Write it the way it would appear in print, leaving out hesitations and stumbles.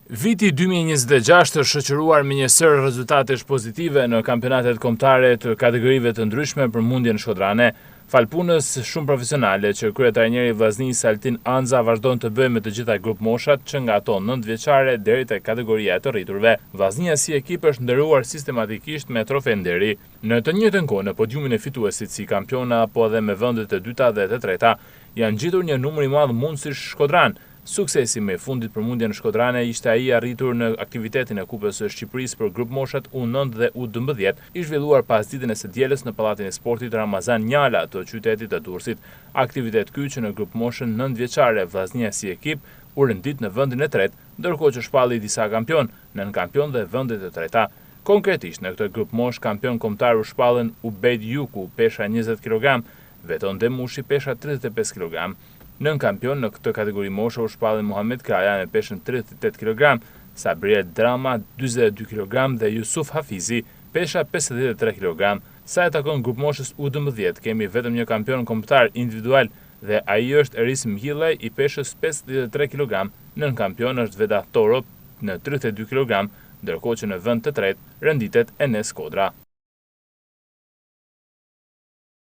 Viti 2026 është shoqëruar me një sër rezultatesh pozitive në kampionatet kombëtare të kategorive të ndryshme për mundjen shkodrane. Fal punës shumë profesionale që kryetrajneri i Vllaznisë Altin Anza vazhdon të bëjë me të gjitha grup moshat, që nga ato 9 vjeçare deri te kategoria e të rriturve. Vllaznia si ekip është ndëruar sistematikisht me trofe nderi. Në të njëjtën kohë në podiumin e fituesit si kampiona apo edhe me vendet e dyta dhe të treta, janë gjetur një numër i madh mundësish shkodran. Suksesi më i fundit për mundjen shkodrane ishte ai arritur në aktivitetin e Kupës së Shqipërisë për grup moshat U9 dhe U12, i zhvilluar pas ditën e së dielës në Pallatin e Sportit Ramazan Njala të qytetit të Durrësit. Aktivitet ky që në grup moshën 9 vjeçare Vllaznia si ekip u rendit në vendin e tretë, ndërkohë që shpalli disa kampion, nën kampion dhe vendet e treta. Konkretisht në këtë grup mosh kampion kombëtar u shpallën Ubejd Juku, pesha 20 kg, Veton Demushi, pesha 35 kg. Nën kampion në këtë kategori moshe u shpallën Muhamet Kraja me peshën 38 kg, Sabriel Drama 42 kg dhe Jusuf Hafizi pesha 53 kg. Sa e takon grup moshës U12, kemi vetëm një kampion kombëtar individual dhe ai është Eris Mhillaj i peshës 53 kg. Nën kampion është Vedat Toro në 32 kg, ndërkohë që në vend të tretë renditet Enes Kodra.